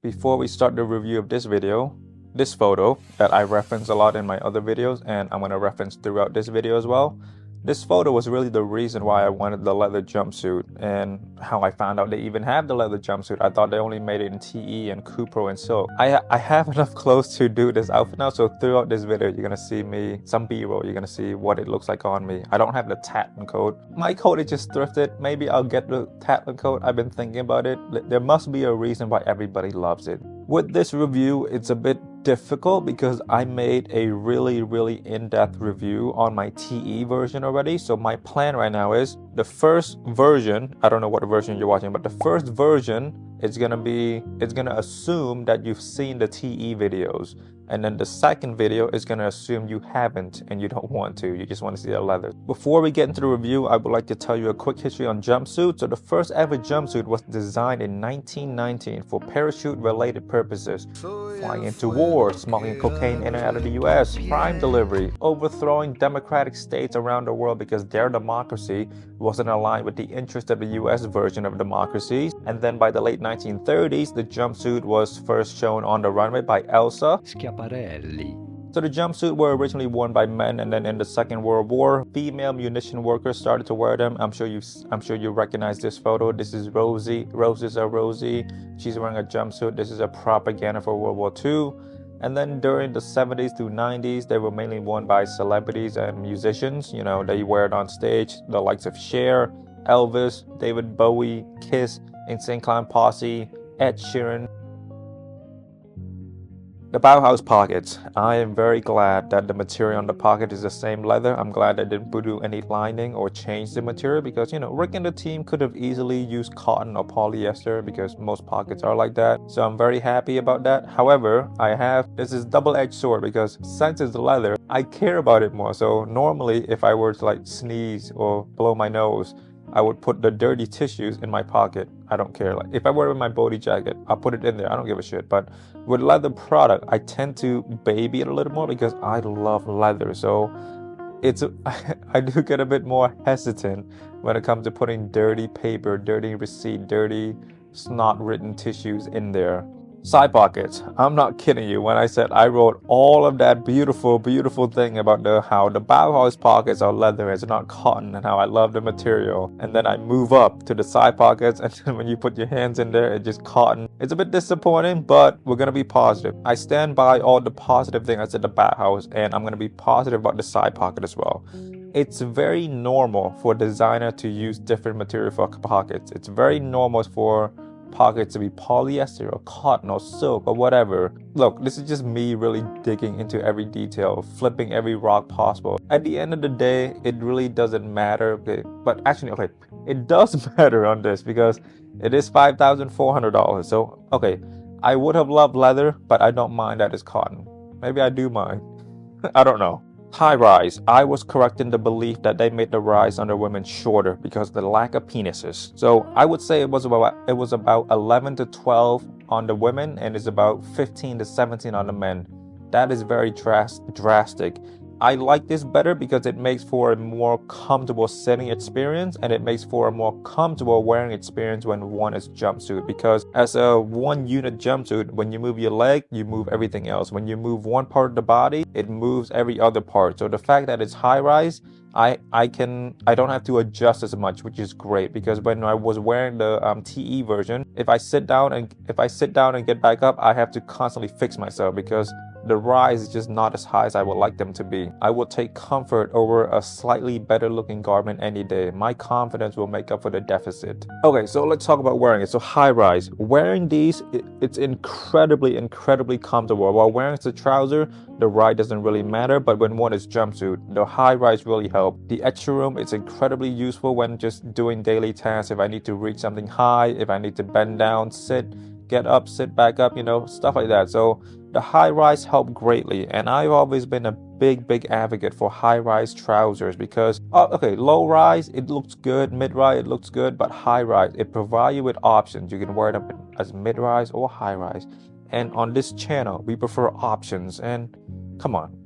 Before we start the review of this video, this photo that I reference a lot in my other videos and I'm going to reference throughout this video as well. This photo was really the reason why I wanted the leather jumpsuit and how I found out they even have the leather jumpsuit. I thought they only made it in TE and Cupro and silk. I have enough clothes to do this outfit now, so throughout this video you're gonna see me, some b-roll, you're gonna see what it looks like on me. I don't have the Tatlin coat. My coat is just thrifted. Maybe I'll get the Tatlin coat. I've been thinking about it. There must be a reason why everybody loves it. With this review, it's a bit difficult because I made a really in-depth review on my TE version already. So my plan right now is the first version, I don't know what version you're watching, but the first version is gonna assume that you've seen the TE videos. And then the second video is going to assume you haven't and you don't want to. You just want to see the leather. Before we get into the review, I would like to tell you a quick history on jumpsuits. So the first ever jumpsuit was designed in 1919 for parachute-related purposes. Flying into war, smuggling cocaine in and out of the US, prime delivery, overthrowing democratic states around the world because their democracy wasn't aligned with the interest of the US version of democracies. And then by the late 1930s, the jumpsuit was first shown on the runway by Elsa. So the jumpsuit were originally worn by men, and then in the Second World War, female munition workers started to wear them. I'm sure you recognize this photo. This is Rosie. Roses are Rosie. She's wearing a jumpsuit. This is a propaganda for World War II. And then during the 70s through 90s, they were mainly worn by celebrities and musicians. You know, they wear it on stage. The likes of Cher, Elvis, David Bowie, Kiss, Insane Clown Posse, Ed Sheeran. The Bauhaus pockets. I am very glad that the material on the pocket is the same leather. I'm glad they didn't do any lining or change the material because, you know, Rick and the team could have easily used cotton or polyester because most pockets are like that. So I'm very happy about that. However, this is double-edged sword because since it's leather, I care about it more. So normally if I were to like sneeze or blow my nose, I would put the dirty tissues in my pocket. I don't care. Like if I wear it in my body jacket, I'll put it in there. I don't give a shit. But with leather product, I tend to baby it a little more because I love leather. So I do get a bit more hesitant when it comes to putting dirty paper, dirty receipt, dirty snot-written tissues in there. Side pockets. I'm not kidding you when I said I wrote all of that beautiful thing about how the Bauhaus pockets are leather, it's not cotton, and how I love the material. And then I move up to the side pockets, and then when you put your hands in there, it's just cotton. It's a bit disappointing, but we're gonna be positive. I stand by all the positive things I said about the Bauhaus, and I'm gonna be positive about the side pocket as well. It's very normal for a designer to use different material for pockets. It's very normal for pockets to be polyester or cotton or silk or whatever. Look, this is just me really digging into every detail, flipping every rock possible. At the end of the day, it really doesn't matter. Okay, but actually, okay, it does matter on this because it is $5,400. So, okay, I would have loved leather, but I don't mind that it's cotton. Maybe I do mind. I don't know. High rise. I was correct in the belief that they made the rise on the women shorter because of the lack of penises. So I would say it was about 11 to 12 on the women and it's about 15 to 17 on the men. That is very drastic. I like this better because it makes for a more comfortable sitting experience and it makes for a more comfortable wearing experience when one is jumpsuit, because as a one unit jumpsuit, when you move your leg, you move everything else. When you move one part of the body, it moves every other part. So the fact that it's high rise, I don't have to adjust as much, which is great, because when I was wearing the TE version, if I sit down and get back up, I have to constantly fix myself because the rise is just not as high as I would like them to be. I will take comfort over a slightly better looking garment any day. My confidence will make up for the deficit. Okay, so let's talk about wearing it. So high rise. Wearing these, it's incredibly comfortable. While wearing the trouser, the ride doesn't really matter, but when one is jumpsuit, the high rise really help. The extra room is incredibly useful when just doing daily tasks. If I need to reach something high, if I need to bend down, sit, get up, sit back up, you know, stuff like that. So the high rise helped greatly, and I've always been a big advocate for high rise trousers because okay, low rise it looks good, mid rise it looks good, but high rise it provides you with options. You can wear them as mid rise or high rise, and on this channel we prefer options. And come on,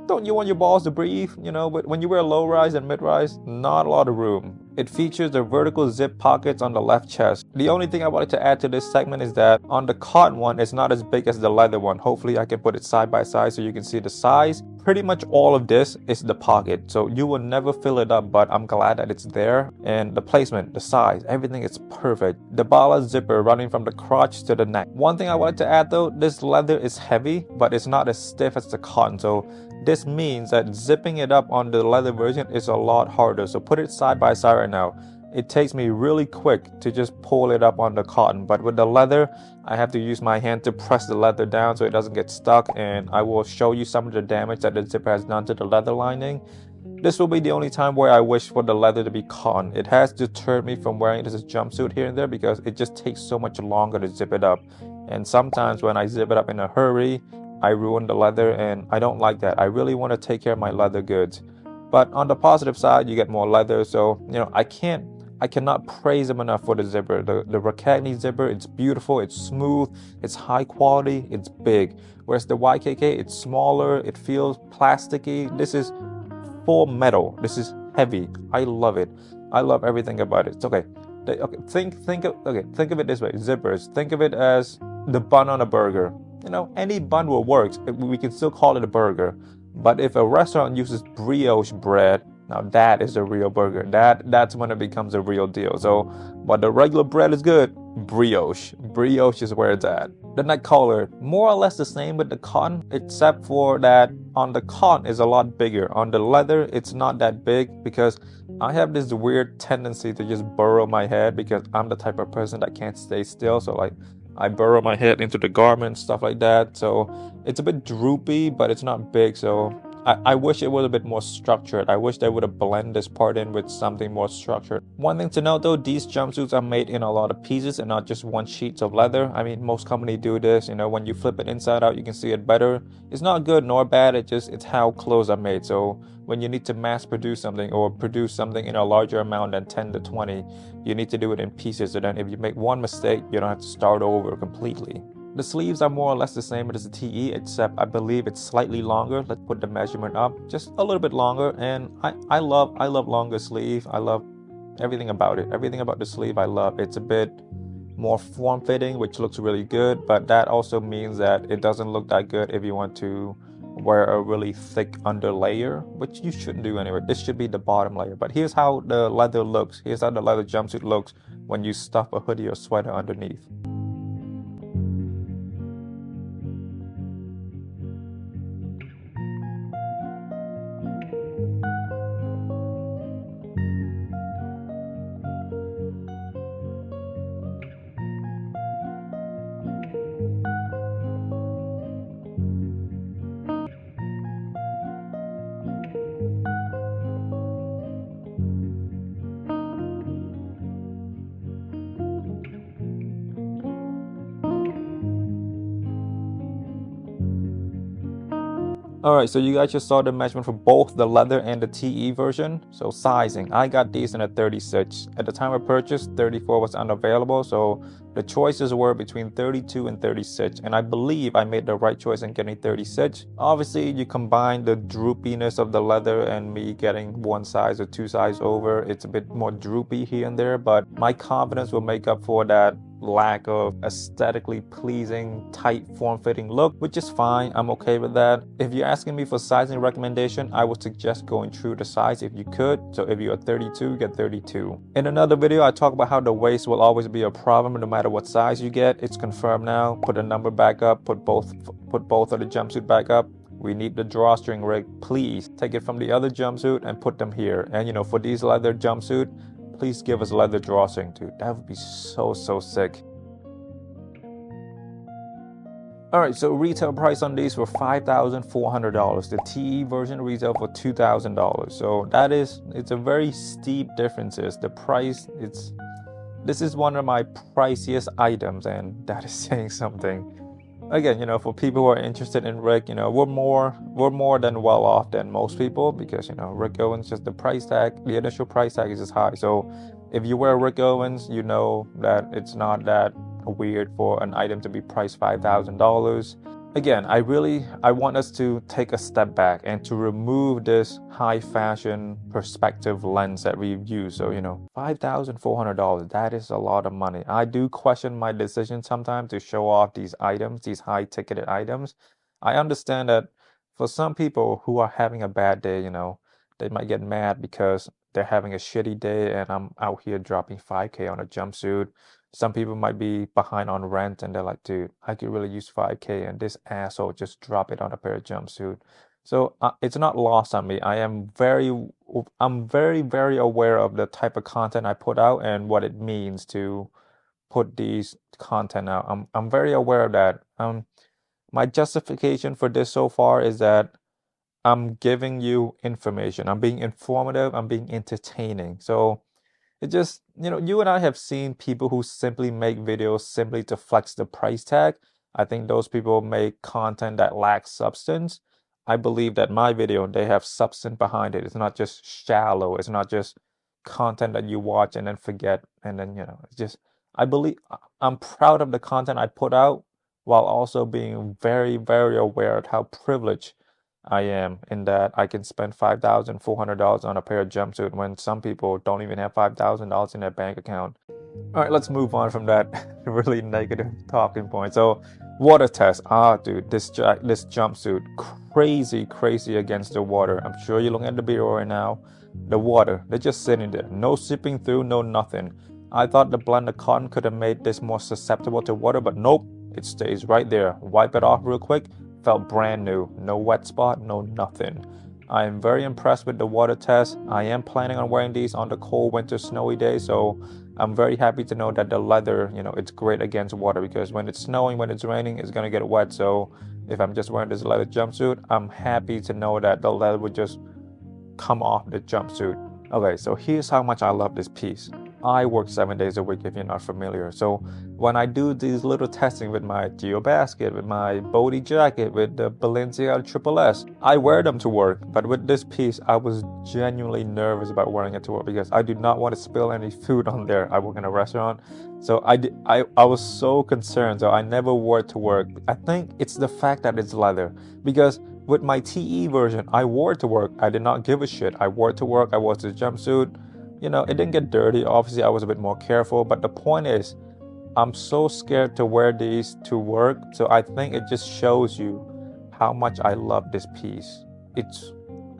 don't you want your balls to breathe? You know, but when you wear low rise and mid rise, not a lot of room. It features the vertical zip pockets on the left chest. The only thing I wanted to add to this segment is that on the cotton one, it's not as big as the leather one. Hopefully I can put it side by side so you can see the size. Pretty much all of this is the pocket, so you will never fill it up, but I'm glad that it's there. And the placement, the size, everything is perfect. The bala zipper running from the crotch to the neck. One thing I wanted to add though, this leather is heavy, but it's not as stiff as the cotton, so this means that zipping it up on the leather version is a lot harder. So put it side by side right now. It takes me really quick to just pull it up on the cotton, but with the leather, I have to use my hand to press the leather down so it doesn't get stuck, and I will show you some of the damage that the zipper has done to the leather lining. This will be the only time where I wish for the leather to be cotton. It has deterred me from wearing this jumpsuit here and there because it just takes so much longer to zip it up. And sometimes when I zip it up in a hurry, I ruin the leather, and I don't like that. I really want to take care of my leather goods. But on the positive side, you get more leather, so I cannot praise them enough for the zipper. The MAKASY zipper, it's beautiful, it's smooth, it's high quality, it's big. Whereas the YKK, it's smaller, it feels plasticky. This is full metal. This is heavy. I love it. I love everything about it. It's okay. Think of it this way. Zippers. Think of it as the bun on a burger. Any bun will work. We can still call it a burger. But if a restaurant uses brioche bread, now that is a real burger. That's when it becomes a real deal. So, but the regular bread is good. Brioche is where it's at. The neck collar, more or less the same with the cotton, except for that on the cotton is a lot bigger. On the leather, it's not that big because I have this weird tendency to just burrow my head because I'm the type of person that can't stay still. So like, I burrow my head into the garment, stuff like that. So it's a bit droopy, but it's not big. So I wish it was a bit more structured. I wish they would have blended this part in with something more structured. One thing to note though, these jumpsuits are made in a lot of pieces and not just one sheet of leather. I mean, most companies do this. When you flip it inside out, you can see it better. It's not good nor bad. It's how clothes are made. So when you need to mass produce something or produce something in a larger amount than 10 to 20, you need to do it in pieces. So then if you make one mistake, you don't have to start over completely. The sleeves are more or less the same as the TE, except I believe it's slightly longer. Let's put the measurement up, just a little bit longer. And I love longer sleeve. I love everything about it. Everything about the sleeve I love. It's a bit more form-fitting, which looks really good. But that also means that it doesn't look that good if you want to wear a really thick under layer, which you shouldn't do anyway. This should be the bottom layer. But here's how the leather looks. Here's how the leather jumpsuit looks when you stuff a hoodie or sweater underneath. Alright, so you guys just saw the measurement for both the leather and the TE version. So sizing, I got these in a 36. At the time of purchase, 34 was unavailable, so the choices were between 32 and 36, and I believe I made the right choice in getting 36. Obviously, you combine the droopiness of the leather and me getting one size or two size over, it's a bit more droopy here and there, but my confidence will make up for that lack of aesthetically pleasing, tight, form-fitting look, which is fine. I'm okay with that. If you're asking me for sizing recommendation, I would suggest going true to size if you could. So if you're 32, get 32. In another video, I talk about how the waist will always be a problem no matter what size you get. It's confirmed now. Put the number back up, put both of the jumpsuit back up. We need the drawstring rig. Please take it from the other jumpsuit and put them here. And for these leather jumpsuit, please give us leather drawstring too. That would be so sick. Alright, so retail price on these were $5,400. The TE version retail for $2,000. So it's a very steep differences. The price, this is one of my priciest items, and that is saying something. Again, for people who are interested in Rick, we're more than well off than most people because, Rick Owens, just the initial price tag is just high. So if you wear Rick Owens, you know that it's not that weird for an item to be priced $5,000. again, I want us to take a step back and to remove this high fashion perspective lens that we've used. So, $5,400, that is a lot of money. I do question my decision sometimes to show off these items, these high ticketed items. I understand that for some people who are having a bad day, they might get mad because they're having a shitty day and I'm out here dropping 5K on a jumpsuit. Some people might be behind on rent and they're like, dude, I could really use 5K and this asshole just drop it on a pair of jumpsuit. So it's not lost on me. I'm very, very aware of the type of content I put out and what it means to put these content out. I'm very aware of that. My justification for this so far is that I'm giving you information. I'm being informative. I'm being entertaining. So it just, you and I have seen people who simply make videos simply to flex the price tag. I think those people make content that lacks substance. I believe that my video, they have substance behind it. It's not just shallow. It's not just content that you watch and then forget. And then, it's just, I'm proud of the content I put out while also being very, very aware of how privileged I am in that I can spend $5,400 on a pair of jumpsuit when some people don't even have $5,000 in their bank account. All right, let's move on from that really negative talking point. So, water test. Dude, this jumpsuit, crazy against the water. I'm sure you're looking at the video right now. The water, they're just sitting there, no seeping through, no nothing. I thought the blend of cotton could have made this more susceptible to water, but nope, it stays right there. Wipe it off real quick. Felt brand new, no wet spot, no nothing. I am very impressed with the water test. I am planning on wearing these on the cold winter snowy day, so I'm very happy to know that the leather, it's great against water because when it's snowing, when it's raining, it's gonna get wet. So if I'm just wearing this leather jumpsuit, I'm happy to know that the leather would just come off the jumpsuit. Okay, so here's how much I love this piece. I work 7 days a week if you're not familiar. So when I do these little testing with my Geo basket, with my Bodhi jacket, with the Balenciaga Triple S, I wear them to work. But with this piece, I was genuinely nervous about wearing it to work because I do not want to spill any food on there. I work in a restaurant. So I was so concerned. So I never wore it to work. I think it's the fact that it's leather because with my TE version, I wore it to work. I did not give a shit. I wore it to work. I wore the jumpsuit. It didn't get dirty. Obviously, I was a bit more careful. But the point is, I'm so scared to wear these to work. So I think it just shows you how much I love this piece. It's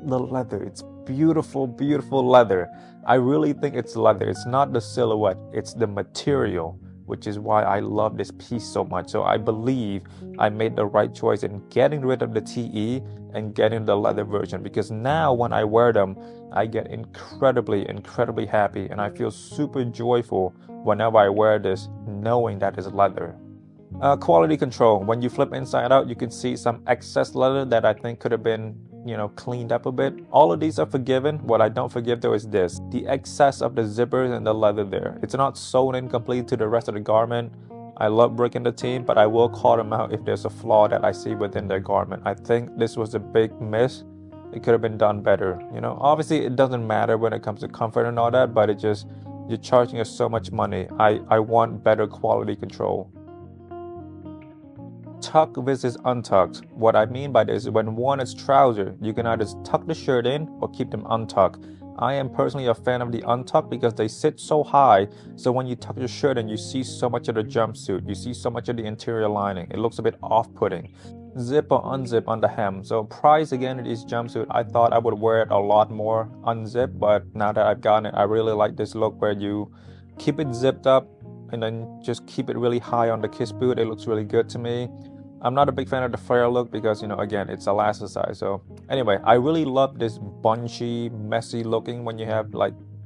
the leather. It's beautiful, beautiful leather. I really think it's leather. It's not the silhouette. It's the material, which is why I love this piece so much. So I believe I made the right choice in getting rid of the TE and getting the leather version because now when I wear them, I get incredibly happy and I feel super joyful whenever I wear this, knowing that it's leather. Quality control. When you flip inside out, you can see some excess leather that I think could have been, cleaned up a bit. All of these are forgiven. What I don't forgive though is this, the excess of the zippers and the leather there. It's not sewn in complete to the rest of the garment. I love breaking the team, but I will call them out if there's a flaw that I see within their garment. I think this was a big miss. It could have been done better. Obviously it doesn't matter when it comes to comfort and all that, but you're charging us so much money. I want better quality control. Tuck versus untucked. What I mean by this is when worn as trousers, you can either tuck the shirt in or keep them untucked. I am personally a fan of the untucked because they sit so high, so when you tuck your shirt in, you see so much of the jumpsuit, you see so much of the interior lining. It looks a bit off-putting. Zip or unzip on the hem. So price again of this jumpsuit, I thought I would wear it a lot more unzipped, but now that I've gotten it, I really like this look where you keep it zipped up and then just keep it really high on the kiss boot. It looks really good to me. I'm not a big fan of the flare look because, again, it's elasticized. So anyway, I really love this bunchy, messy looking when you have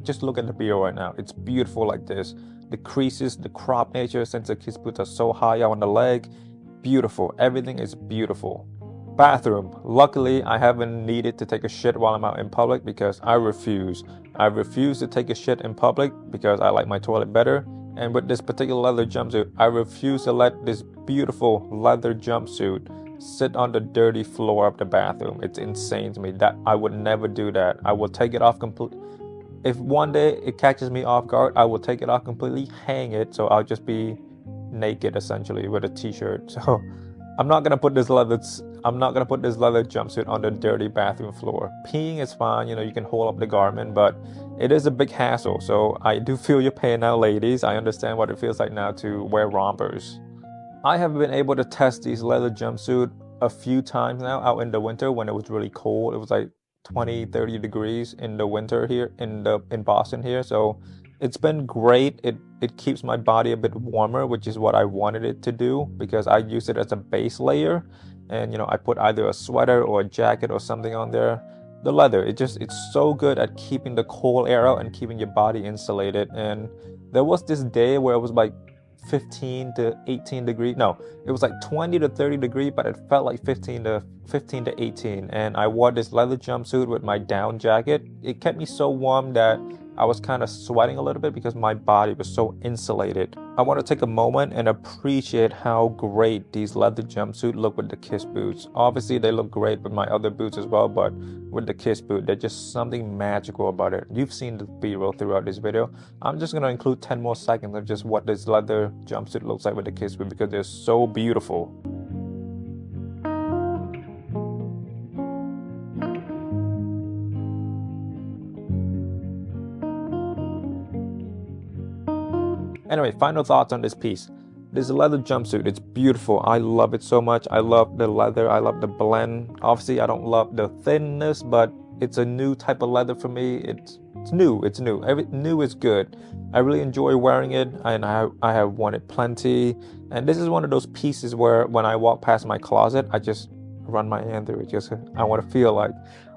just look at the video right now. It's beautiful like this. The creases, the crop nature, since the kiss boots are so high on the leg, beautiful. Everything is beautiful. Bathroom. Luckily, I haven't needed to take a shit while I'm out in public because I refuse. I refuse to take a shit in public because I like my toilet better. And with this particular leather jumpsuit, I refuse to let this beautiful leather jumpsuit sit on the dirty floor of the bathroom. It's insane to me that I would never do that. I will take it off completely. If one day it catches me off guard, I will take it off completely, hang it, so I'll just be naked essentially with a t-shirt. So I'm not gonna put this leather jumpsuit on the dirty bathroom floor. Peeing is fine, you know, you can hold up the garment, but it is a big hassle. So I do feel your pain now, ladies. I understand what it feels like now to wear rompers. I have been able to test these leather jumpsuit a few times now out in the winter when it was really cold. It was like 20, 30 degrees in the winter here in Boston here. So it's been great. It keeps my body a bit warmer, which is what I wanted it to do because I use it as a base layer. And you know, I put either a sweater or a jacket or something on there. The leather, it's so good at keeping the cold air out and keeping your body insulated. And there was this day where it was like 15 to 18 degrees. No, it was like 20 to 30 degrees, but it felt like 15 to 18. And I wore this leather jumpsuit with my down jacket. It kept me so warm that I was kind of sweating a little bit because my body was so insulated. I want to take a moment and appreciate how great these leather jumpsuits look with the Kiss boots. Obviously, they look great with my other boots as well, but with the Kiss boot, there's just something magical about it. You've seen the B-roll throughout this video. I'm just going to include 10 more seconds of just what this leather jumpsuit looks like with the Kiss boot because they're so beautiful. Anyway, final thoughts on this piece. This leather jumpsuit, it's beautiful. I love it so much. I love the leather. I love the blend. Obviously, I don't love the thinness, but it's a new type of leather for me. It's new. It's new. New is good. I really enjoy wearing it, and I have worn it plenty. And this is one of those pieces where when I walk past my closet, I just run my hand through it. Just I want to feel like,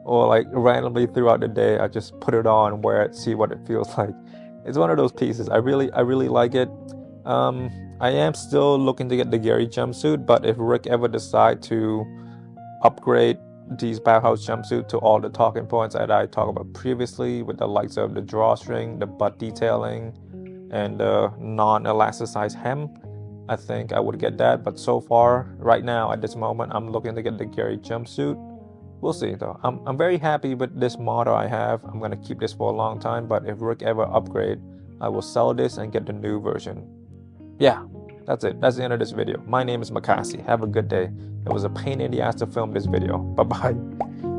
or like randomly throughout the day, I just put it on, wear it, see what it feels like. It's one of those pieces. I really like it. I am still looking to get the Gary jumpsuit, but if Rick ever decide to upgrade these Bauhaus jumpsuit to all the talking points that I talked about previously with the likes of the drawstring, the butt detailing, and the non-elasticized hem, I think I would get that. But so far, right now, at this moment, I'm looking to get the Gary jumpsuit. We'll see though. I'm very happy with this model I have. I'm gonna keep this for a long time, but if Rick ever upgrade, I will sell this and get the new version. Yeah, that's it. That's the end of this video. My name is MAKASY. Have a good day. It was a pain in the ass to film this video. Bye-bye.